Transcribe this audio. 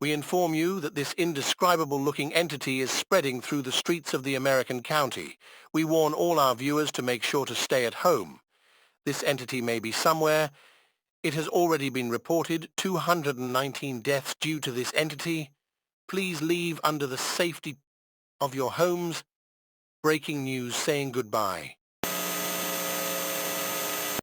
We inform you that this indescribable-looking entity is spreading through the streets of the American county. We warn all our viewers to make sure to stay at home. This entity may be somewhere. It has already been reported 219 deaths due to this entity. Please leave under the safety of your homes. Breaking news saying goodbye.